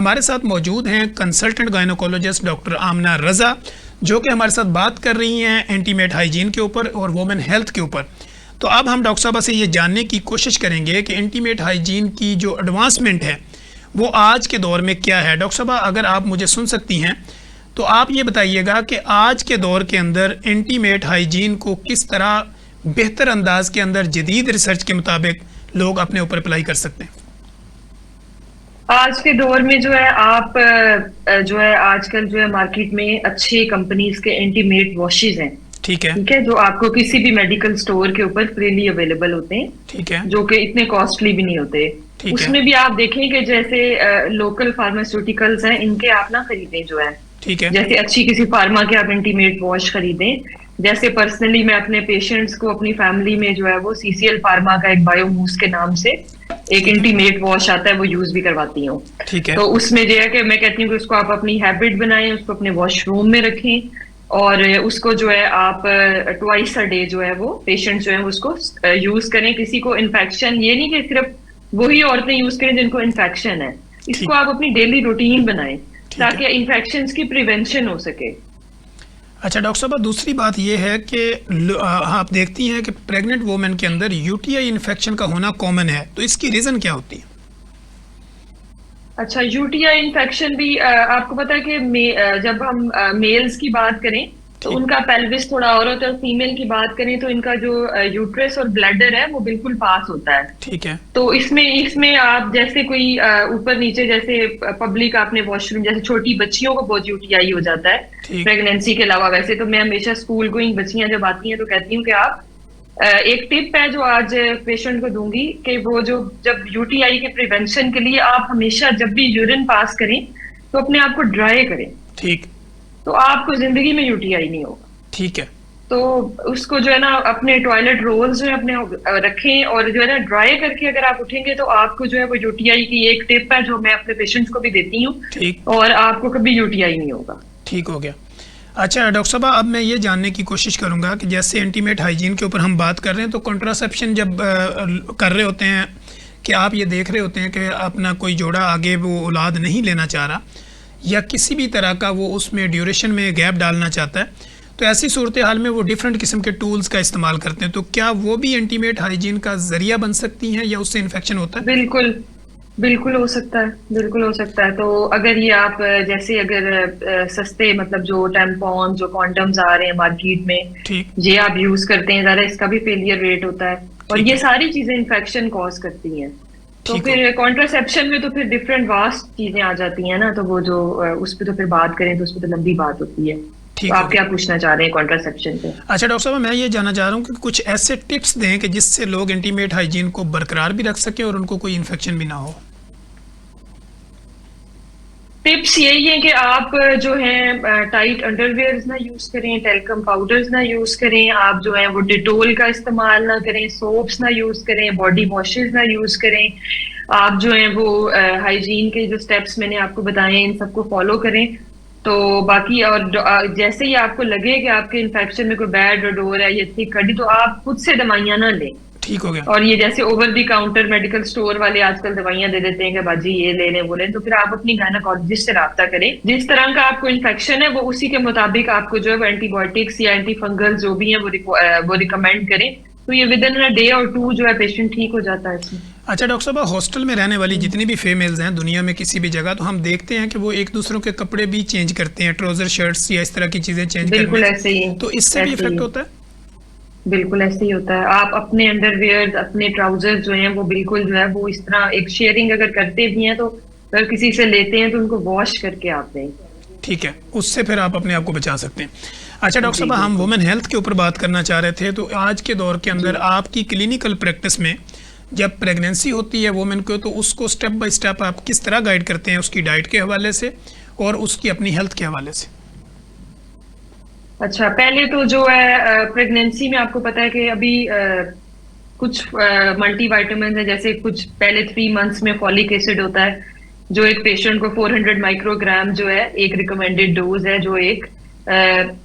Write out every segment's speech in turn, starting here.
हमारे साथ मौजूद हैं कंसल्टेंट गायनोकोलॉजिस्ट डॉक्टर आमना रज़ा, जो कि हमारे साथ बात कर रही हैं एंटीमेट हाइजीन के ऊपर और वुमेन हेल्थ के ऊपर। तो अब हम डॉक्टर साहबा से ये जानने की कोशिश करेंगे कि एंटीमेट हाइजीन की जो एडवांसमेंट है वो आज के दौर में क्या है। डॉक्टर साहबा, अगर आप मुझे सुन सकती हैं तो आप ये बताइएगा कि आज के दौर के अंदर एंटीमेट हाइजीन को किस तरह बेहतर अंदाज के अंदर जदीद रिसर्च के मुताबिक लोग अपने ऊपर अप्लाई कर सकते हैं। आज के दौर में जो है आप जो है आजकल जो है मार्केट में अच्छे कंपनीज के एंटीमेट वॉशेज हैं। ठीक है, जो आपको किसी भी मेडिकल स्टोर के ऊपर फ्रीली अवेलेबल होते हैं। ठीक है, जो कि इतने कॉस्टली भी नहीं होते। उसमें भी आप देखें कि जैसे लोकल फार्मास्यूटिकल्स हैं, इनके आप ना खरीदें जो है। ठीक है, जैसे अच्छी किसी फार्मा के आप एंटीमेट वॉश खरीदें। जैसे पर्सनली मैं अपने पेशेंट्स को अपनी फैमिली में जो है वो सीसीएल फार्मा का एक बायोमूस के नाम से एक इंटीमेट वॉश आता है, वो यूज भी करवाती हूँ। ठीक है। तो उसमें जो है कि मैं कहती हूँ कि उसको आप अपनी हैबिट बनाएं, उसको अपने वॉशरूम में रखें और उसको जो है आप ट्वाइस अ डे जो है वो पेशेंट जो है उसको यूज करें। किसी को इन्फेक्शन, ये नहीं कि सिर्फ वही औरतें यूज करें जिनको इन्फेक्शन है, इसको आप अपनी डेली रूटीन बनाएं ताकि इन्फेक्शन की प्रिवेंशन हो सके। अच्छा डॉक्टर साहब, दूसरी बात यह है कि आप देखती हैं कि प्रेग्नेंट वुमेन के अंदर यूटीआई इन्फेक्शन का होना कॉमन है, तो इसकी रीजन क्या होती है? अच्छा, यूटीआई इन्फेक्शन भी आपको पता है कि जब हम मेल्स की बात करें तो उनका पेल्विस थोड़ा और होता है, फीमेल की बात करें तो इनका जो यूट्रस और ब्लैडर है वो बिल्कुल पास होता है। ठीक है। तो इसमें आप जैसे कोई ऊपर नीचे जैसे पब्लिक आपने वॉशरूम, जैसे छोटी बच्चियों को बहुत यूटीआई हो जाता है प्रेगनेंसी के अलावा। वैसे तो मैं हमेशा स्कूल गोइंग बच्चियां जब आती हैं तो कहती हूँ कि आप एक टिप है जो आज पेशेंट को दूंगी कि वो जो जब यूटीआई के प्रिवेंशन के लिए आप हमेशा जब भी यूरिन पास करें तो अपने आप को ड्राई करें। ठीक। तो आपको जिंदगी में यूटीआई नहीं होगा। ठीक है। तो उसको जो है ना अपने टॉयलेट रोल्स जो है अपने रखें और जो है ना ड्राई करके अगर आप उठेंगे तो आपको जो है वो यूटीआई की एक टिप है जो मैं अपने पेशेंट्स को भी देती हूँ। ठीक। और आपको कभी यूटीआई नहीं होगा। ठीक हो गया। अच्छा डॉक्टर साहब, अब मैं ये जानने की कोशिश करूंगा कि जैसे एंटीमेट हाइजीन के ऊपर हम बात कर रहे हैं तो कॉन्ट्रासेप्शन जब कर रहे होते हैं कि आप ये देख रहे होते हैं कि अपना कोई जोड़ा आगे वो औलाद नहीं लेना चाह रहा या किसी भी तरह का वो उसमें ड्यूरेशन में गैप डालना चाहता है, तो ऐसी सूरत हाल में वो डिफरेंट किस्म के टूल्स का इस्तेमाल करते हैं, तो क्या वो भी एंटीमेट हाइजीन का जरिया बन सकती हैं या उससे इन्फेक्शन होता है? बिल्कुल बिल्कुल हो सकता है, बिल्कुल हो सकता है। तो अगर ये आप जैसे अगर सस्ते मतलब जो टैम्पॉन जो कॉन्डम्स आ रहे हैं मार्केट में, ये आप यूज करते हैं, ज़रा इसका भी फेलियर रेट होता है और ये सारी चीजें इन्फेक्शन कॉज करती हैं। तो फिर कॉन्ट्रासेप्शन में तो फिर डिफरेंट वास्ट चीजें आ जाती हैं ना, तो वो जो उस पर तो फिर बात करें तो उस पर तो लंबी बात होती है। तो आप क्या पूछना चाह रहे हैं कॉन्ट्रासेप्शन पे? अच्छा डॉक्टर साहब, मैं ये जानना चाह रहा हूँ कि कुछ ऐसे टिप्स दें कि जिससे लोग एंटीमेट हाइजीन को बरकरार भी रख सकें और उनको कोई इन्फेक्शन भी ना हो। टिप्स यही है कि आप जो है टाइट अंडरवेयर्स ना यूज करें, टेल्कम पाउडर्स ना यूज करें, आप जो है वो डिटोल का इस्तेमाल ना करें, सोप्स ना यूज करें, बॉडी वॉशेस ना यूज करें। आप जो है वो हाइजीन के जो स्टेप्स मैंने आपको बताए इन सबको फॉलो करें। तो बाकी और जैसे ही आपको लगे कि आपके इन्फेक्शन में कोई बैड ओडोर है या थिक कड़ी, तो आप खुद से दवाइयां ना लें। ठीक हो गया। और ये जैसे over the counter medical store वाले आजकल दवाइयां दे देते हैं कि बाजी ये ले लें वो लें, तो फिर आप अपनी गायनेकोलॉजिस्ट से राब्ता करें। जिस तरह का आपको इन्फेक्शन है वो उसी के मुताबिक आपको जो है वो एंटीबायोटिक्स या एंटी फंगल जो भी है वो रिकमेंड करें। तो ये विद इन अ डे और 2 जो है पेशेंट ठीक हो जाता है इसमें। अच्छा डॉक्टर साहब, हॉस्टल में रहने वाली जितनी भी फीमेल्स हैं दुनिया में किसी भी जगह, तो हम देखते हैं कि वो एक दूसरों के कपड़े भी चेंज करते हैं, ट्राउजर शर्ट्स या इस तरह की चीजें चेंज बिल्कुल ऐसे ही, तो इससे भी इफेक्ट होता है? बिल्कुल ऐसे ही होता है। आप अपने अंडरवेयर अपने ट्राउजर जो हैं वो बिल्कुल जो है वो इस तरह एक शेयरिंग अगर करते भी हैं तो अगर किसी से लेते हैं तो उनको वॉश करके आप दें। ठीक है, उससे फिर आप अपने आप को बचा सकते हैं। अच्छा डॉक्टर साहब, हम वुमेन हेल्थ के ऊपर बात करना चाह रहे थे, तो आज के दौर के अंदर आपकी क्लिनिकल प्रैक्टिस में जब प्रेगनेंसी होती है वुमेन को, तो उसको स्टेप बाय स्टेप आप किस तरह गाइड करते हैं उसकी डाइट के हवाले से और उसकी अपनी हेल्थ के हवाले से? अच्छा, पहले तो जो है प्रेगनेंसी में आपको पता है कि अभी कुछ मल्टीविटामिन है, जैसे कुछ पहले 3 मंथ्स में फॉलिक एसिड होता है जो एक पेशेंट को 400 माइक्रोग्राम जो है एक रिकमेंडेड डोज है, जो एक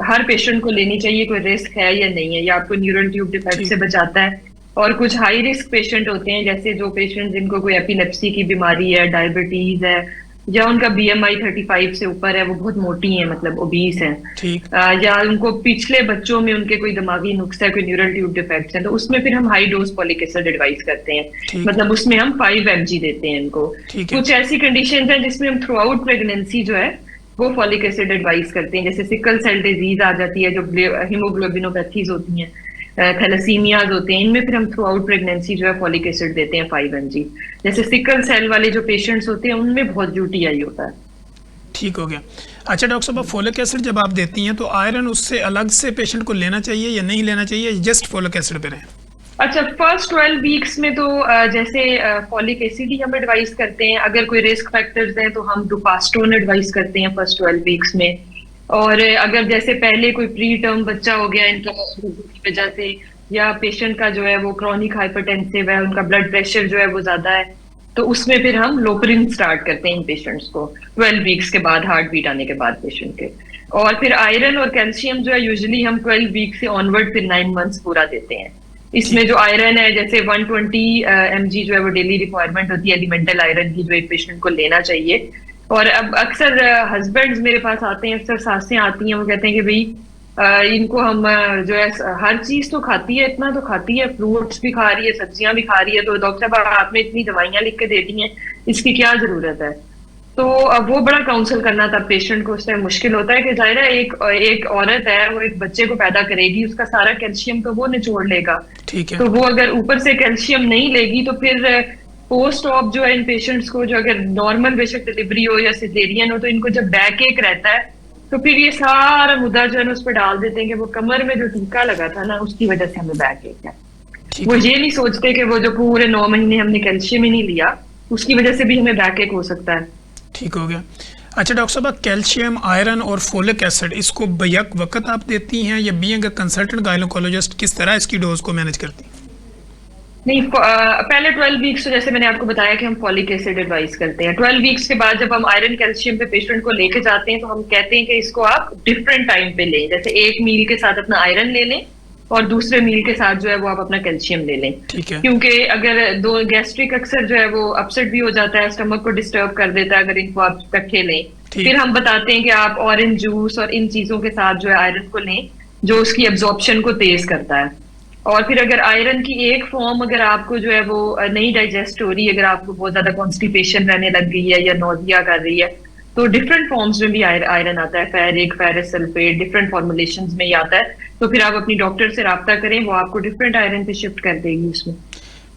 हर पेशेंट को लेनी चाहिए। कोई रिस्क है या नहीं है, या आपको न्यूरल ट्यूब डिफेक्ट से बचाता है। और कुछ हाई रिस्क पेशेंट होते हैं, जैसे जो पेशेंट जिनको कोई एपिलेप्सी की बीमारी है, डायबिटीज है, या उनका बीएमआई 35 से ऊपर है, वो बहुत मोटी है, मतलब ओबीस है, ठीक। या उनको पिछले बच्चों में उनके कोई दिमागी नुक्स है, कोई न्यूरल ट्यूब डिफेक्ट्स है, तो उसमें फिर हम high dose folic acid advice करते हैं। ठीक। मतलब उसमें हम 5 mg देते हैं इनको। ठीक है। कुछ ऐसी कंडीशन है जिसमें हम थ्रू आउट प्रेगनेंसी जो है वो फॉलिक एसिड एडवाइस करते हैं, जैसे सिकल सेल डिजीज आ जाती है, जो हीमोग्लोबिनोपैथीज होती हैं, थैलेसीमियाज होते हैं, इनमें फिर हम थ्रू आउट प्रेगनेंसी जो है फॉलिक एसिड देते हैं 5 mg। जैसे सिकल सेल वाले जो पेशेंट्स होते हैं उनमें बहुत यूटीआई होता है। ठीक हो गया। अच्छा डॉक्टर साहब, फोलिक एसिड जब आप देती हैं तो आयरन उससे अलग से पेशेंट को लेना चाहिए या नहीं लेना चाहिए, जस्ट फोलिक एसिड पे रहें? अच्छा, फर्स्ट 12 वीक्स में तो जैसे फॉलिक एसिड ही हम एडवाइस करते हैं। अगर कोई रिस्क फैक्टर्स हैं तो हम डुपास्टोन एडवाइस करते हैं फर्स्ट 12 वीक्स में। और अगर जैसे पहले कोई प्री टर्म बच्चा हो गया इनका की वजह से, या पेशेंट का जो है वो क्रॉनिक हाइपरटेंसिव है, उनका ब्लड प्रेशर जो है वो ज्यादा है, तो उसमें फिर हम लोपरिन स्टार्ट करते हैं इन पेशेंट्स को 12 वीक्स के बाद, हार्ट बीट आने के बाद पेशेंट के। और फिर आयरन और कैल्शियम जो है यूजुअली हम 12 वीक से ऑनवर्ड फिर 9 मंथ्स पूरा देते हैं। इसमें जो आयरन है, जैसे 120 mg जो है वो डेली रिक्वायरमेंट होती है एलिमेंटल आयरन की, जो एक पेशेंट को लेना चाहिए। और अब अक्सर हस्बैंड्स मेरे पास आते हैं, अक्सर सासें आती हैं, वो कहते हैं कि भाई इनको हम जो है हर चीज तो खाती है, इतना तो खाती है, फ्रूट्स भी खा रही है, सब्जियां भी खा रही है, तो डॉक्टर साहब आपने इतनी दवाइयां लिख के दे दी हैं, इसकी क्या जरूरत है? तो अब वो बड़ा काउंसल करना था पेशेंट को, उस टाइम मुश्किल होता है कि जाहिर है एक औरत है, वो एक बच्चे को पैदा करेगी, उसका सारा कैल्शियम तो वो निचोड़ लेगा। ठीक है। तो वो अगर ऊपर से कैल्शियम नहीं लेगी तो फिर पोस्ट ऑप जो है इन पेशेंट्स को, जो अगर नॉर्मल बेशक डिलीवरी हो या सिजेरियन हो, तो इनको जब बैक एक रहता है तो फिर ये सारा मुद्दा जो है ना उस पर डाल देते हैं कि वो कमर में जो टीका लगा था ना उसकी वजह से हमें बैक एक है। ठीक वो है। ये नहीं सोचते कि वो जो पूरे 9 महीने हमने कैल्शियम ही नहीं लिया, उसकी वजह से भी हमें बैक एक हो सकता है। ठीक हो गया। अच्छा डॉक्टर साहब, कैल्शियम, आयरन और फोलिक एसिड इसको बैक वक्त आप देती हैं या बीइंग अ कंसल्टेंट गायनोकोलॉजिस्ट किस तरह इसकी डोज को मैनेज करती हैं? नहीं, पहले 12 वीक्स तो जैसे मैंने आपको बताया कि हम फॉलिक एसिड एडवाइस करते हैं। 12 वीक्स के बाद जब हम आयरन कैल्शियम पे पेशेंट को लेके जाते हैं तो हम कहते हैं कि इसको आप डिफरेंट टाइम पे लें, जैसे एक मील के साथ अपना आयरन ले लें और दूसरे मील के साथ जो है वो आप अपना कैल्शियम ले लें। ठीक है। क्योंकि अगर दो गैस्ट्रिक अक्सर जो है वो अपसेट भी हो जाता है, स्टमक को डिस्टर्ब कर देता है अगर इनको आप इकट्ठे लें। फिर हम बताते हैं कि आप ऑरेंज जूस और इन चीजों के साथ जो है आयरन को लें, जो उसकी एब्जॉर्प्शन को तेज करता है। और फिर अगर आयरन की एक फॉर्म अगर आपको जो है वो नहीं डाइजेस्ट हो रही, अगर आपको बहुत ज्यादा कॉन्स्टिपेशन रहने लग गई है या नोजिया कर रही है, तो डिफरेंट फॉर्म्स में भी आयरन आता है, ferric, ferrous sulphate, different formulations में ही आता है। तो फिर आप अपनी डॉक्टर से राब्ता करें, वो आपको डिफरेंट आयरन पे शिफ्ट कर देगी उसमें।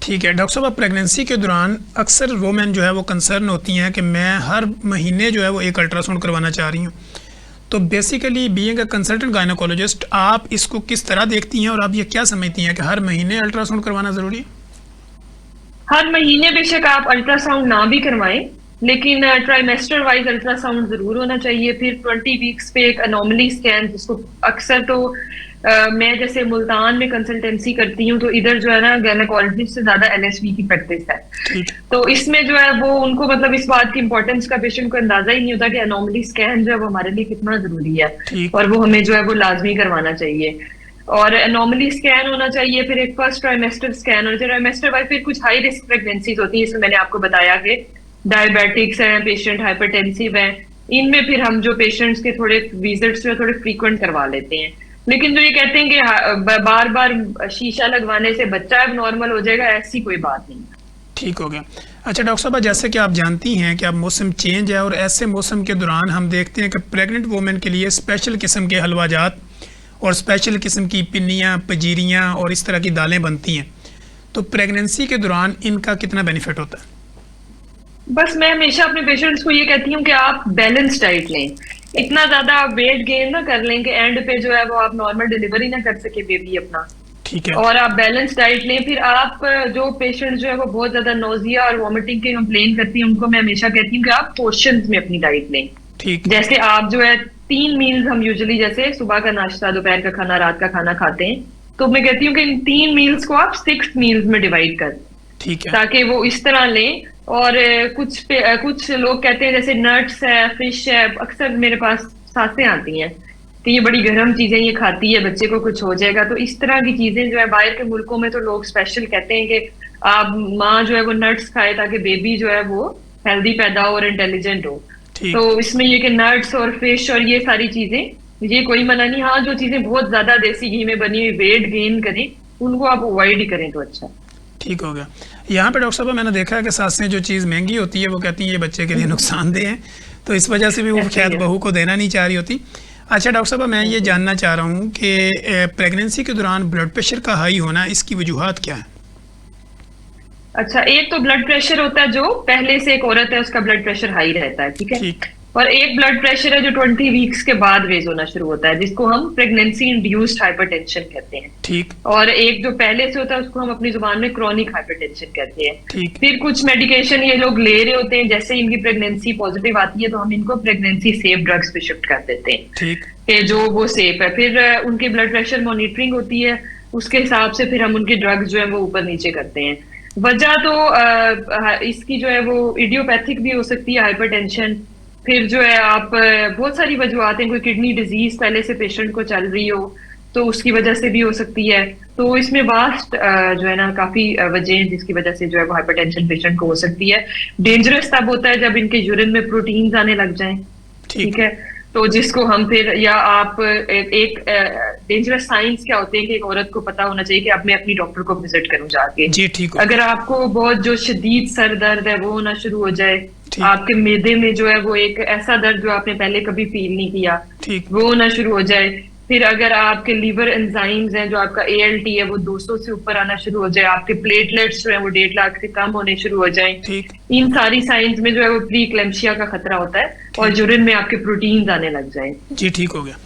ठीक है डॉक्टर साहब, प्रेगनेंसी के दौरान अक्सर वोमेन जो है वो कंसर्न होती हैं कि मैं हर महीने जो है वो एक अल्ट्रासाउंड करवाना चाह रही हूँ, तो basically being a consultant gynaecologist आप इसको किस तरह देखती हैं और आप ये क्या समझती हैं कि हर महीने अल्ट्रासाउंड करवाना ज़रूरी है? हर महीने बेशक आप अल्ट्रासाउंड ना भी करवाएं, लेकिन ट्राइमेस्टर वाइज अल्ट्रासाउंड जरूर होना चाहिए। फिर 20 वीक्स पे एक अनोमली स्कैन, जिसको अक्सर तो मैं जैसे मुल्तान में कंसल्टेंसी करती हूँ, तो इधर जो है ना गायनेकोलॉजिस्ट से ज्यादा एलएसवी की प्रैक्टिस है। ठीक। तो इसमें जो है वो उनको मतलब इस बात की इंपॉर्टेंस का पेशेंट को अंदाजा ही नहीं होता कि अनोमली स्कैन जो है वो हमारे लिए कितना जरूरी है, ठीक। और वो हमें जो है वो लाजमी करवाना चाहिए। और नॉर्मली स्कैन होना चाहिए, फिर एक फर्स्ट ट्राइमेस्टर स्कैन होना चाहिए। ट्राइमेस्टर बाद फिर कुछ हाई रिस्क प्रेगनेंसीज होती है, इसमें मैंने आपको बताया कि डायबिटिक्स हैं, पेशेंट हाइपरटेंसिव हैं, इनमें फिर हम जो पेशेंट्स के थोड़े विजिट्स जो थोड़े फ्रीक्वेंट करवा लेते हैं। लेकिन जो ये कहते हैं कि बार बार शीशा लगवाने से बच्चा अब नॉर्मल हो जाएगा, ऐसी कोई बात नहीं। ठीक हो गया। अच्छा डॉक्टर साहब, जैसे कि आप जानती हैं कि अब मौसम चेंज है और ऐसे मौसम के दौरान हम देखते हैं कि प्रेग्नेंट वुमेन के लिए स्पेशल किस्म के हलवाजात और स्पेशल किस्म की पिन्नियाँ, पजीरियाँ और इस तरह की दालें बनती हैं, तो प्रेगनेंसी के दौरान इनका कितना बेनिफिट होता है? बस मैं हमेशा अपने पेशेंट्स को ये कहती हूँ कि आप बैलेंस डाइट लें, इतना ज्यादा आप वेट गेन ना कर लें कि एंड पे जो है वो आप नॉर्मल डिलीवरी ना कर सके बेबी अपना। ठीक है। और आप बैलेंस डाइट लें। फिर आप जो पेशेंट जो है वो बहुत ज्यादा नोजिया और वॉमिटिंग के कंप्लेन करती हैं, उनको मैं हमेशा कहती हूँ कि आप पोर्शंस में अपनी डाइट लें। ठीक। जैसे आप जो है 3 मील्स हम यूजुअली जैसे सुबह का नाश्ता, दोपहर का खाना, रात का खाना खाते हैं, तो मैं कहती हूँ कि इन 3 मील्स को आप 6 मील्स में डिवाइड कर, ठीक है, ताकि वो इस तरह लें। और कुछ लोग कहते हैं जैसे नट्स है, फिश है, अक्सर मेरे पास सासें आती हैं कि ये बड़ी गर्म चीजें ये खाती है, बच्चे को कुछ हो जाएगा। तो इस तरह की चीजें जो है बाहर के मुल्कों में तो लोग स्पेशल कहते हैं कि आप माँ जो है वो नट्स खाए ताकि बेबी जो है वो हेल्दी पैदा हो और इंटेलिजेंट हो। ठीक। तो इसमें ये कि नट्स और फिश और ये सारी चीजें, ये कोई मना नहीं। हाँ, जो चीजें बहुत ज्यादा देसी घी में बनी हुई वेट गेन करें उनको आप अवॉइड ही करें तो अच्छा। ठीक हो गया। यहाँ पे डॉक्टर साहब मैंने देखा है कि सासें जो चीज़ महंगी होती है वो कहती है ये बच्चे के लिए नुकसानदेह है, तो इस वजह से भी वो ऐसा ही शायद है। बहू को देना नहीं चाह रही होती। अच्छा डॉक्टर साहब, मैं ये जानना चाह रहा हूँ कि प्रेगनेंसी के दौरान ब्लड प्रेशर का हाई होना, इसकी वजूहात क्या है? अच्छा, एक तो ब्लड प्रेशर होता है जो पहले से एक औरत है उसका ब्लड प्रेशर हाई रहता है, ठीक है। ठीक। और एक ब्लड प्रेशर है जो 20 वीक्स के बाद रेज होना शुरू होता है, जिसको हम प्रेगनेंसी इंड्यूस्ड हाइपरटेंशन कहते हैं। ठीक। और एक जो पहले से होता है उसको हम अपनी जुबान में क्रॉनिक हाइपरटेंशन कहते हैं। ठीक। फिर कुछ मेडिकेशन ये लोग ले रहे होते हैं, जैसे इनकी प्रेगनेंसी पॉजिटिव आती है तो हम इनको प्रेगनेंसी सेफ ड्रग्स पे शिफ्ट कर देते हैं ठीक। कि जो वो सेफ है। फिर उनकी ब्लड प्रेशर मॉनिटरिंग होती है, उसके हिसाब से फिर हम उनकी ड्रग्स जो है वो ऊपर नीचे करते हैं। वजह तो इसकी जो है वो इडियोपैथिक भी हो सकती है हाइपरटेंशन। फिर जो है आप बहुत सारी वजूहत हैं, कोई किडनी डिजीज पहले से पेशेंट को चल रही हो तो उसकी वजह से भी हो सकती है। तो इसमें वास्ट जो है ना काफी वजह हैं जिसकी वजह से जो है वो हाइपरटेंशन पेशेंट को हो सकती है। डेंजरस तब होता है जब इनके यूरिन में प्रोटीन्स आने लग जाएं, ठीक है। तो जिसको हम फिर, या आप एक डेंजरस साइंस क्या होते हैं कि एक औरत को पता होना चाहिए कि अब मैं अपनी डॉक्टर को विजिट करूं जाके। जी ठीक हो। अगर आपको बहुत जो शदीद सर दर्द है वो होना शुरू हो जाए, ठीक। आपके मैदे में जो है वो एक ऐसा दर्द जो आपने पहले कभी फील नहीं किया ठीक। वो होना शुरू हो जाए, फिर अगर आपके लीवर एंजाइम्स हैं जो आपका ALT है वो 200 से ऊपर आना शुरू हो जाए, आपके प्लेटलेट्स जो है वो 1.5 लाख से कम होने शुरू हो जाए, ठीक। इन सारी साइंस में जो है वो प्री क्लेम्शिया का खतरा होता है और यूरिन में आपके प्रोटीन्स आने लग जाए। जी ठीक हो गया।